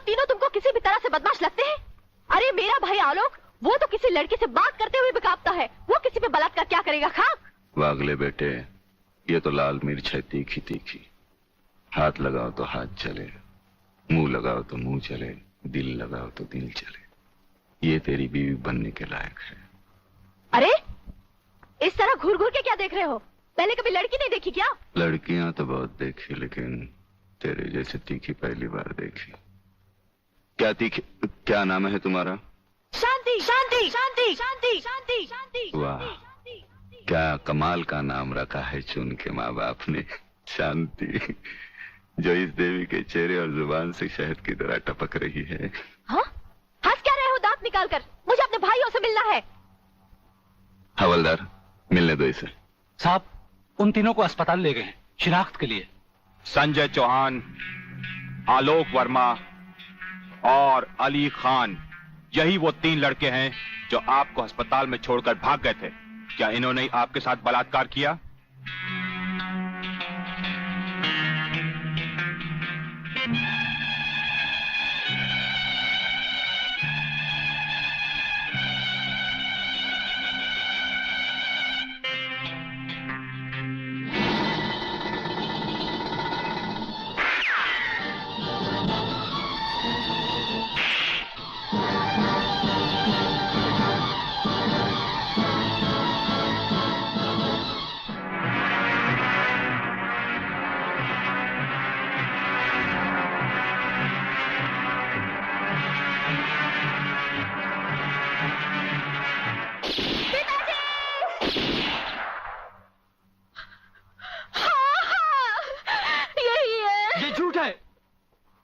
तीनों तुमको किसी भी तरह से बदमाश लगते हैं? अरे मेरा भाई आलोक, वो तो किसी लड़की से बात करते हुए भी कांपता है, वो किसी पे बलात्कार क्या करेगा? खाक। वागले बेटे, ये तो लाल मिर्च है तीखी तीखी। हाथ लगाओ तो हाथ चले, मुंह लगाओ तो मुंह चले, दिल लगाओ तो दिल चले। ये तेरी बीवी बनने के लायक है। अरे इस तरह घूर घूर के क्या देख रहे हो? पहले कभी लड़की नहीं देखी क्या? लड़कियां तो बहुत देखी, लेकिन तेरे जैसे तीखी पहली बार देखी। क्या तीखी? क्या नाम है तुम्हारा? शांति शांति शांति शांति शांति शांति। वाह, क्या कमाल का नाम रखा है चुन के माँ बाप ने, शांति, जो इस देवी के चेहरे और जुबान से शहद की तरह टपक रही है। हाँ? हंस क्या रहे हो दांत निकाल कर? मुझे अपने भाइयों से मिलना है। हवलदार, मिलने दो इसे। साहब, उन तीनों को अस्पताल ले गए शिनाख्त के लिए। संजय चौहान, आलोक वर्मा और अली खान, यही वो 3 लड़के हैं जो आपको अस्पताल में छोड़कर भाग गए थे। क्या इन्होंने आपके साथ बलात्कार किया?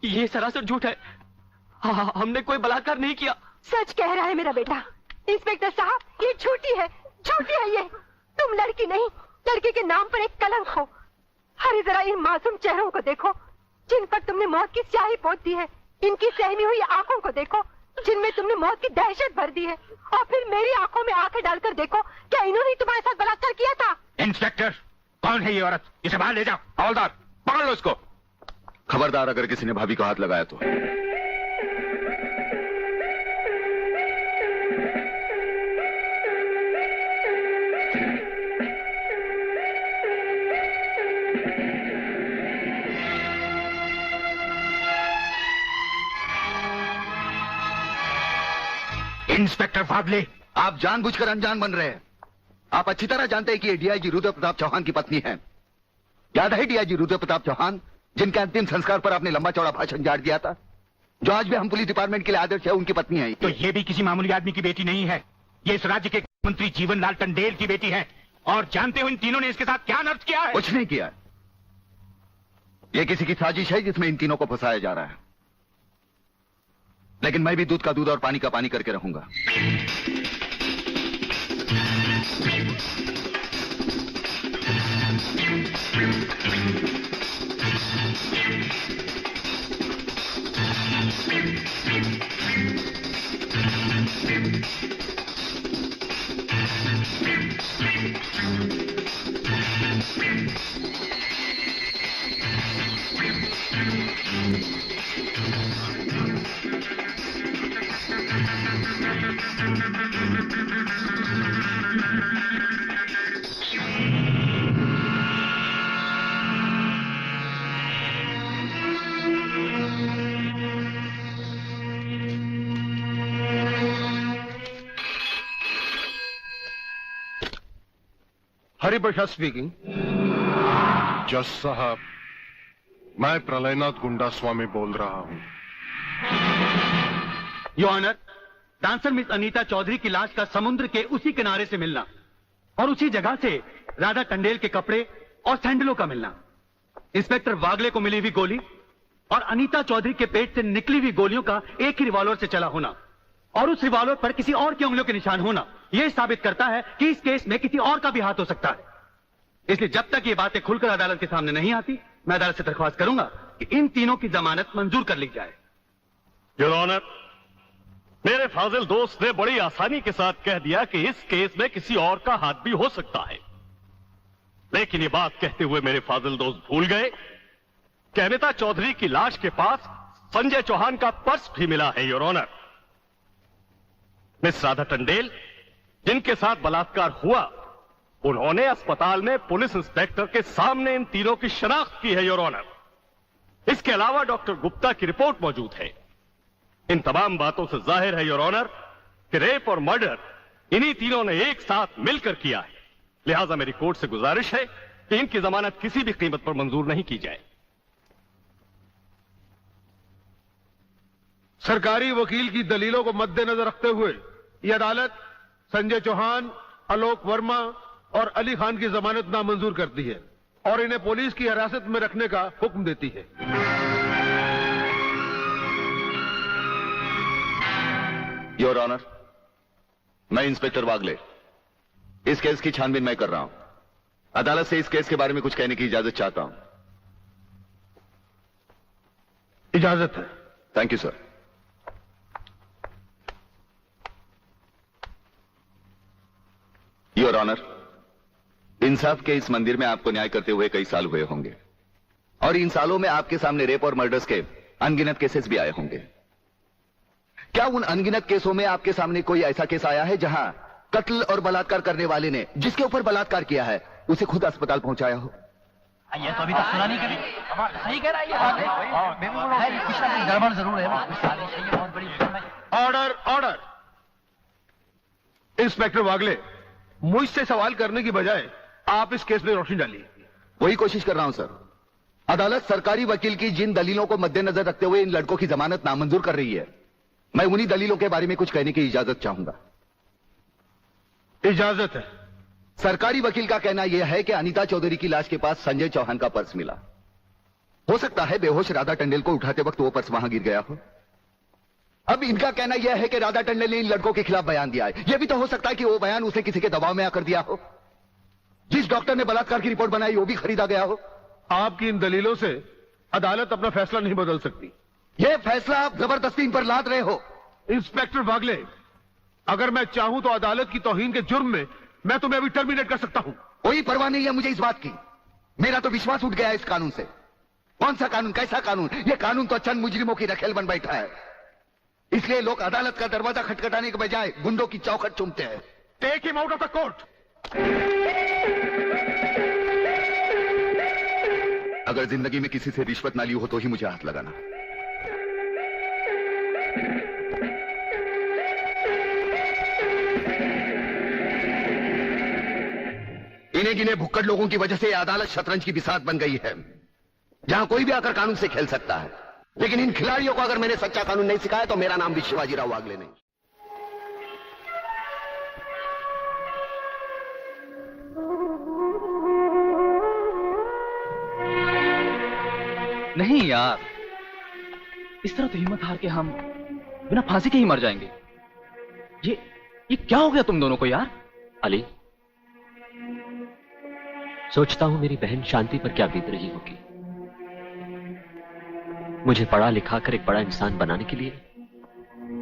ये सरासर झूठ है। हमने कोई बलात्कार नहीं किया। सच कह रहा है मेरा बेटा। इंस्पेक्टर साहब, ये झूठी है, झूठी है ये। तुम लड़की नहीं, लड़की के नाम पर एक कलंक हो। अरे जरा इन मासूम चेहरों को देखो, जिन पर तुमने मौत की स्याही पोत दी है। इनकी सहमी हुई आंखों को देखो, जिनमें तुमने मौत की दहशत भर दी है। और फिर मेरी आंखों में आंखें डालकर देखो, क्या इन्होंने तुम्हारे साथ बलात्कार किया था? इंस्पेक्टर, कौन है ये औरत? इसे बाहर ले जाओ। हवलदार, पकड़ लो इसको। खबरदार, अगर किसी ने भाभी को हाथ लगाया तो। इंस्पेक्टर फादले, आप जानबूझकर अनजान बन रहे हैं। आप अच्छी तरह जानते हैं कि ये डीआईजी रुद्र प्रताप चौहान की पत्नी है। याद है डीआईजी रुद्र प्रताप चौहान, जिनके अंतिम संस्कार पर आपने लंबा चौड़ा भाषण झाड़ दिया था, जो आज भी हम पुलिस डिपार्टमेंट के लिए आदर्श है, उनकी पत्नी है। तो ये भी किसी मामूली आदमी की बेटी नहीं है, ये इस राज्य के मंत्री जीवन लाल टंडेल की बेटी है। और जानते हो इन तीनों ने इसके साथ क्या नर्च किया है? कुछ नहीं किया। ये किसी की साजिश है जिसमें इन तीनों को फंसाया जा रहा है। लेकिन मैं भी दूध का दूध और पानी का पानी करके रहूंगा। हरिप्रसाद स्पीकिंग। जज साहब, मैं प्रलयनाथ गुंडा स्वामी बोल रहा हूं। Your honour, dancer miss Anita Chaudhary की लाश का समुद्र के उसी किनारे से मिलना और उसी जगह से राधा टंडेल के कपड़े और सैंडलों का मिलना, इंस्पेक्टर वागले को मिली हुई गोली और अनीता चौधरी के पेट से निकली हुई गोलियों का एक ही रिवॉल्वर से चला होना और उस रिवॉल्वर पर किसी और की उंगलियों के निशान होना, यह साबित करता है कि इस केस में किसी और का भी हाथ हो सकता है। इसलिए जब तक ये बातें खुलकर अदालत के सामने नहीं आती, मैं अदालत से दरख्वास्त करूंगा कि इन तीनों की जमानत मंजूर कर ली जाए। योर ऑनर, मेरे फाजिल दोस्त ने बड़ी आसानी के साथ कह दिया कि इस केस में किसी और का हाथ भी हो सकता है। लेकिन ये बात कहते हुए मेरे फाजिल दोस्त भूल गए कि अनीता चौधरी की लाश के पास संजय चौहान का पर्स भी मिला है your honour. Miss Radha Tandel जिनके साथ बलात्कार हुआ, उन्होंने अस्पताल में पुलिस इंस्पेक्टर के सामने इन तीनों की शनाख्त की है योर ऑनर। इसके अलावा डॉक्टर गुप्ता की रिपोर्ट मौजूद है। इन तमाम बातों से जाहिर है योर ऑनर कि रेप और मर्डर इन्हीं तीनों ने एक साथ मिलकर किया है। लिहाजा मेरी कोर्ट से गुजारिश है कि इनकी जमानत किसी भी कीमत पर मंजूर नहीं की जाए। सरकारी वकील की दलीलों को मद्देनजर रखते हुए यह अदालत संजय चौहान, आलोक वर्मा और अली खान की जमानत नामंजूर करती है और इन्हें पुलिस की हिरासत में रखने का हुक्म देती है। योर ऑनर, मैं इंस्पेक्टर वागले इस केस की छानबीन मैं कर रहा हूं। अदालत से इस केस के बारे में कुछ कहने की इजाजत चाहता हूं। इजाजत है। Thank you sir. Your honour, इंसाफ के इस मंदिर में आपको न्याय करते हुए कई साल हुए होंगे और इन सालों में आपके सामने रेप और मर्डर्स के अनगिनत केसेस भी आए होंगे। क्या उन अनगिनत केसों में आपके सामने कोई ऐसा केस आया है जहां कत्ल और बलात्कार करने वाले ने जिसके ऊपर बलात्कार किया है उसे खुद अस्पताल पहुंचाया हो? ये तो अभी तक सुना नहीं कभी। सही कह रहा है ये बात है, कुछ ना कुछ गड़बड़ जरूर है। बहुत बड़ी ऑर्डर, ऑर्डर। इंस्पेक्टर वागले, मुझसे सवाल करने की बजाय आप इस केस में रोशनी डालिए। वही कोशिश कर रहा हूं सर। अदालत सरकारी वकील की जिन दलीलों को मद्देनजर रखते हुए इन लड़कों की जमानत नामंजूर कर रही है, मैं उन्हीं दलीलों के बारे में कुछ कहने की इजाजत चाहूंगा। इजाजत है। सरकारी वकील का कहना यह है कि अनीता चौधरी की लाश के पास संजय चौहान का पर्स मिला। हो सकता है बेहोश राधा टंडेल को उठाते वक्त वो पर्स वहां गिर गया हो। अब इनका कहना यह है कि राधा टंडेल ने इन लड़कों के खिलाफ बयान दिया है। यह भी तो हो सकता है कि वो बयान उसे किसी के दबाव में आकर दिया हो। जिस डॉक्टर ने बलात्कार की रिपोर्ट बनाई वो भी खरीदा गया हो। आपकी इन दलीलों से अदालत अपना फैसला नहीं बदल सकती। यह फैसला आप जबरदस्ती इन पर लाद रहे हो। इंस्पेक्टर वागले, अगर मैं चाहूं तो अदालत की तौहीन के जुर्म में मैं तुम्हें अभी टर्मिनेट कर सकता हूं। कोई परवाह नहीं है मुझे इस बात की। मेरा तो विश्वास उठ गया है इस कानून से। कौन सा कानून, कैसा कानून? यह कानून तो चंद मुजरिमों की रखेल बन बैठा है। इसलिए लोग अदालत का दरवाजा खटखटाने के बजाय गुंडों की चौखट चूमते हैं। Take him out of the court. अगर जिंदगी में किसी से रिश्वत ना ली हो तो ही मुझे हाथ लगाना। इन्हें गिने भुक्कड़ लोगों की वजह से यह अदालत शतरंज की बिसात बन गई है, जहां कोई भी आकर कानून से खेल सकता है। लेकिन इन खिलाड़ियों को अगर मैंने सच्चा कानून नहीं सिखाया तो मेरा नाम भी शिवाजी राव वागले नहीं। नहीं यार, इस तरह तो हिम्मत हार के हम बिना फांसी के ही मर जाएंगे। ये क्या हो गया तुम दोनों को यार? अली, सोचता हूं मेरी बहन शांति पर क्या बीत रही होगी। मुझे पढ़ा लिखा कर एक बड़ा इंसान बनाने के लिए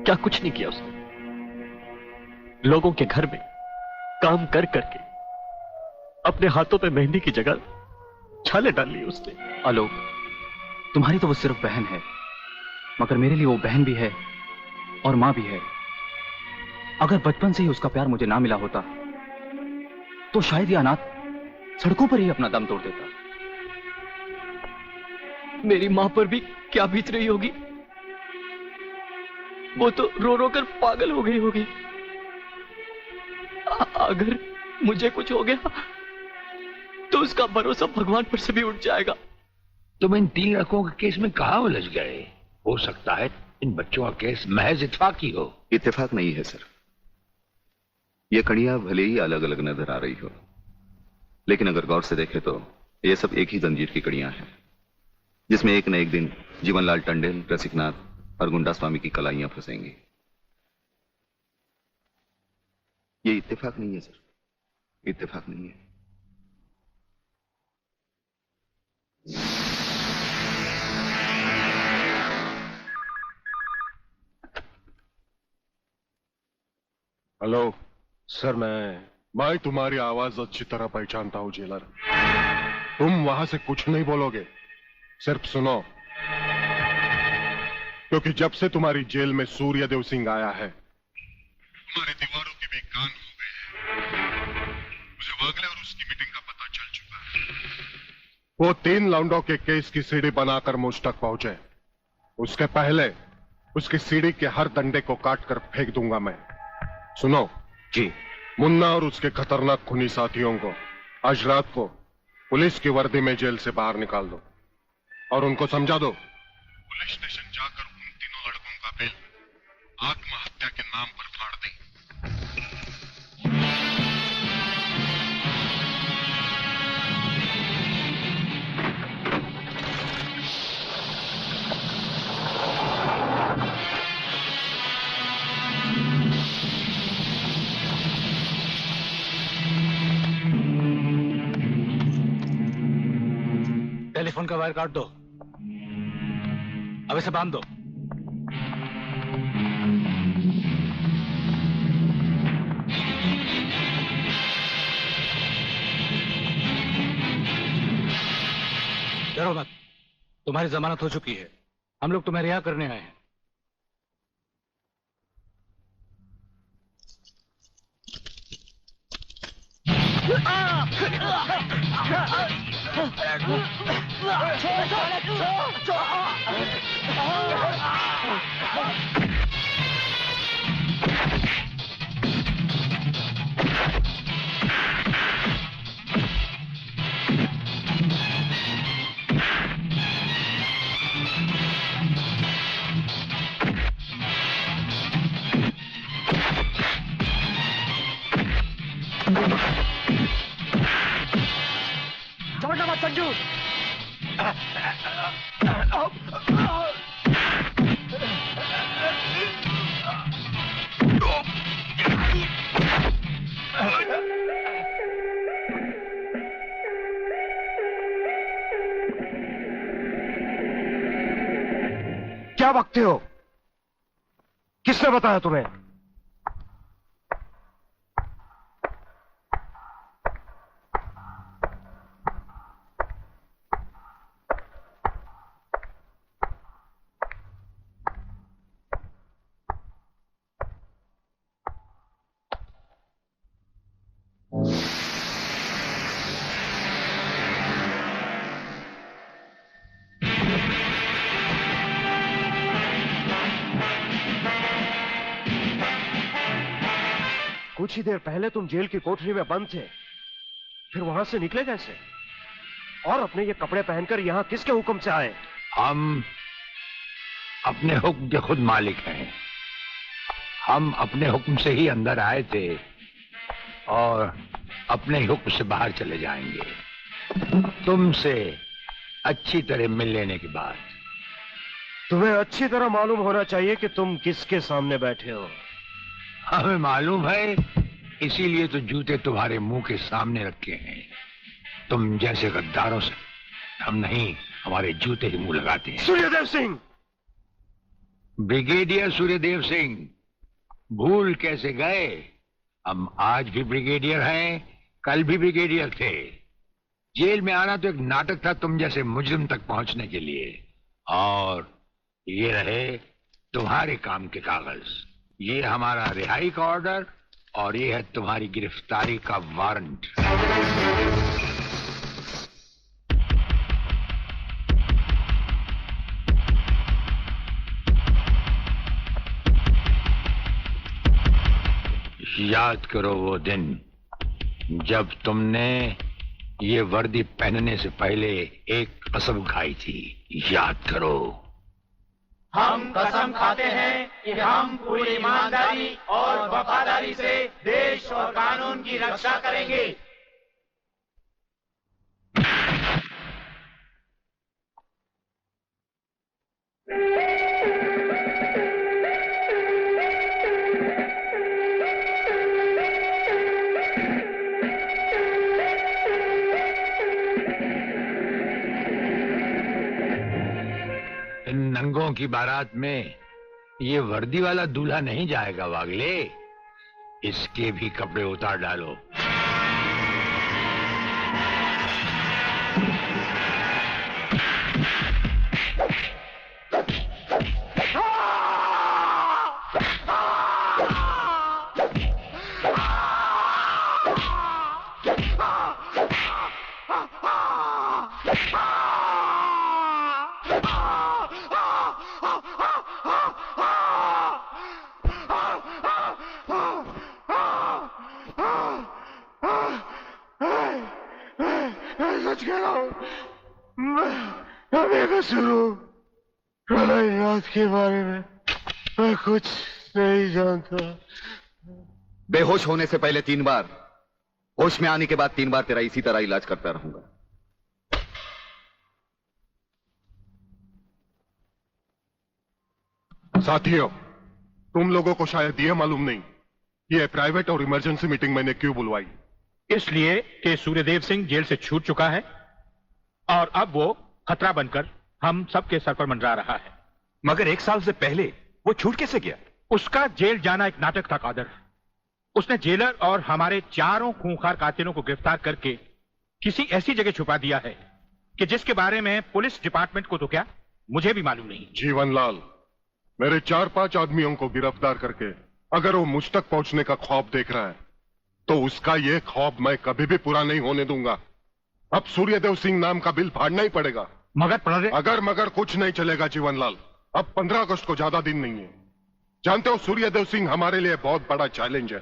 क्या कुछ नहीं किया उसने। लोगों के घर में काम कर करके अपने हाथों पे मेहंदी की जगह छाले डाल ली उसने। आलोक, तुम्हारी तो वो सिर्फ बहन है, मगर मेरे लिए वो बहन भी है और मां भी है। अगर बचपन से ही उसका प्यार मुझे ना मिला होता तो शायद ये अनाथ सड़कों पर ही अपना दम तोड़ देता। मेरी मां पर भी क्या बीत रही होगी। वो तो रो रो कर पागल हो गई होगी। अगर मुझे कुछ हो गया तो उसका भरोसा भगवान पर से भी उठ जाएगा। तुम इन 3 लड़कों के केस में कहां उलझ गए? हो सकता है इन बच्चों का केस महज इत्तेफाकी हो। इत्तेफाक नहीं है सर। ये कड़ियां भले ही अलग अलग नजर आ रही हो, लेकिन अगर गौर से देखें तो ये सब एक ही जंजीर की कड़ियां हैं, जिसमें एक न एक दिन जीवनलाल टंडेल, रसिकनाथ और गुंडा स्वामी की कलाइयां फंसेंगी। ये इत्तेफाक नहीं है सर, इत्तेफाक नहीं है। हेलो सर, मैं तुम्हारी आवाज अच्छी तरह पहचानता हूं जेलर। तुम वहां से कुछ नहीं बोलोगे, सिर्फ सुनो। क्योंकि जब से तुम्हारी जेल में सूर्यदेव सिंह आया है, तुम्हारी दीवारों के भी कान हो गए हैं। मुझे वागले और उसकी मीटिंग का पता चल चुका है। वो 3 लौंडों के केस की सीढ़ी बनाकर मुझ तक पहुंचे। उसके पहले उसकी सीढ़ी के हर डंडे को काट कर फेंक दूंगा मैं। सुनो जी। मुन्ना और उसके खतरनाक खूनी साथियों को आज रात को पुलिस की वर्दी में जेल से बाहर निकाल दो और उनको समझा दो पुलिस स्टेशन जाकर उन तीनों लड़कों का बिल आत्महत्या के नाम पर फाड़ दें। टेलीफोन का वायर काट दो, अब इसे बांध दो। डरो मत, तुम्हारी जमानत हो चुकी है। हम लोग तुम्हें रिहा करने आए हैं। छोड़ना मत संजू। क्या बकते हो? किसने बताया तुम्हें? कुछ ही देर पहले तुम जेल की कोठरी में बंद थे, फिर वहां से निकले कैसे? और अपने ये कपड़े पहनकर यहाँ किसके हुक्म से आए? हम अपने हुक्म के खुद मालिक हैं। हम अपने हुक्म से ही अंदर आए थे और अपने ही हुक्म से बाहर चले जाएंगे। तुमसे अच्छी तरह मिल लेने के बाद। तुम्हें अच्छी तरह मालूम होना चाहिए कि तुम किसके सामने बैठे हो। हमें मालूम है, इसीलिए तो जूते तुम्हारे मुंह के सामने रखे हैं। तुम जैसे गद्दारों से हम नहीं, हमारे जूते ही मुंह लगाते हैं। सूर्यदेव सिंह! ब्रिगेडियर सूर्यदेव सिंह, भूल कैसे गए? हम आज भी ब्रिगेडियर हैं, कल भी ब्रिगेडियर थे। जेल में आना तो एक नाटक था तुम जैसे मुजरिम तक पहुंचने के लिए। और ये रहे तुम्हारे काम के कागज। ये हमारा रिहाई का ऑर्डर और ये है तुम्हारी गिरफ्तारी का वारंट। याद करो वो दिन जब तुमने ये वर्दी पहनने से पहले एक कसम खाई थी। याद करो। हम कसम खाते हैं कि हम पूरी ईमानदारी और वफादारी से देश और कानून की रक्षा करेंगे। इन नंगों की बारात में ये वर्दी वाला दूल्हा नहीं जाएगा वागले। इसके भी कपड़े उतार डालो। सच कह रहा हूं, मैं बेकसूर हूं। प्रलयनाथ के बारे में मैं कुछ नहीं जानता। बेहोश होने से पहले 3 बार, होश में आने के बाद 3 बार तेरा इसी तरह इलाज करता रहूंगा। साथियों, तुम लोगों को शायद यह मालूम नहीं कि यह प्राइवेट और इमरजेंसी मीटिंग मैंने क्यों बुलवाई। इसलिए कि सूर्यदेव सिंह जेल से छूट चुका है और अब वो खतरा बनकर हम सबके सर पर मंडरा रहा है। मगर 1 साल से पहले वो छूट कैसे गया? उसका जेल जाना एक नाटक था कादर। उसने जेलर और हमारे 4 खूंखार कातिलों को गिरफ्तार करके किसी ऐसी जगह छुपा दिया है कि जिसके बारे में पुलिस डिपार्टमेंट को तो क्या, मुझे भी मालूम नहीं। जीवनलाल, मेरे 4-5 आदमियों को गिरफ्तार करके अगर वो मुझ तक पहुंचने का ख्वाब देख रहा है तो उसका ये ख्वाब मैं कभी भी पूरा नहीं होने दूंगा। अब सूर्यदेव सिंह नाम का बिल फाड़ना ही पड़ेगा। मगर कुछ नहीं चलेगा जीवनलाल। अब 15 अगस्त को ज्यादा दिन नहीं है। जानते हो, सूर्यदेव सिंह हमारे लिए बहुत बड़ा चैलेंज है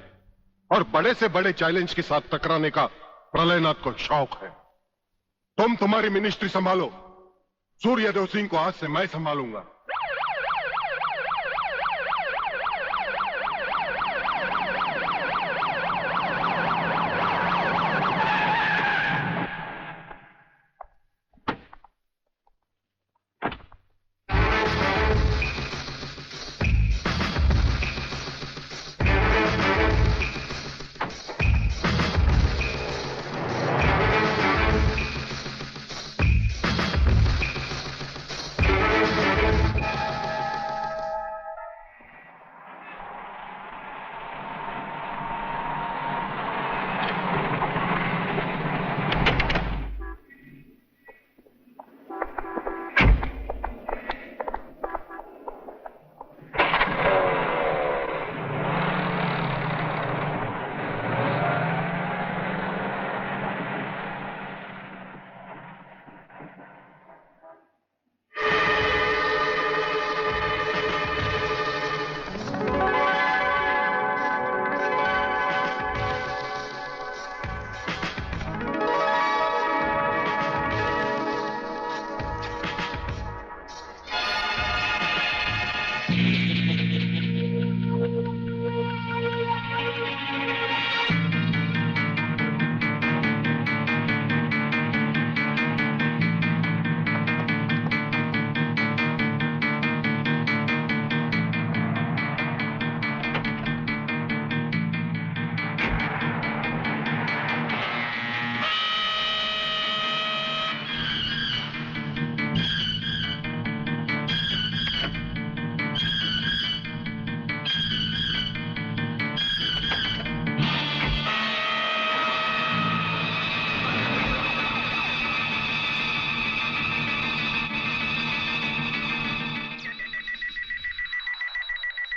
और बड़े से बड़े चैलेंज के साथ टकराने का प्रलयनाथ को शौक है। तुम तुम्हारी मिनिस्ट्री संभालो, सूर्यदेव सिंह को आज से मैं संभालूंगा।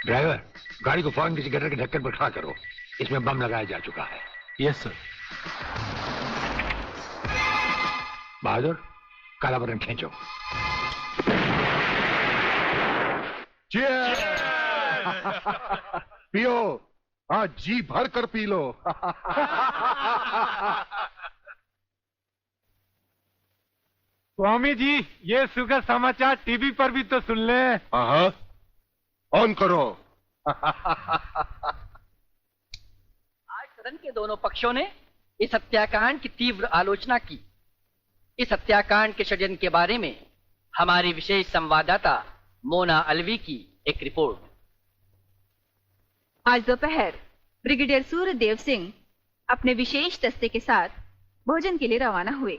ड्राइवर, गाड़ी को फौरन किसी गटर के ढक्कन पर खड़ा करो। इसमें बम लगाया जा चुका है। Yes sir. बहादुर, काला बटन खींचो। पियो, आज जी भर कर पी लो। स्वामी जी, ये सुखद समाचार टीवी पर भी तो सुन ले। हाँ, ऑन करो। आज सदन के दोनों पक्षों ने इस हत्याकांड की तीव्र आलोचना की। इस हत्याकांड के षड्यंत्र के बारे में हमारी विशेष संवाददाता मोना अलवी की एक रिपोर्ट। आज दोपहर ब्रिगेडियर सूर्यदेव सिंह अपने विशेष दस्ते के साथ भोजन के लिए रवाना हुए।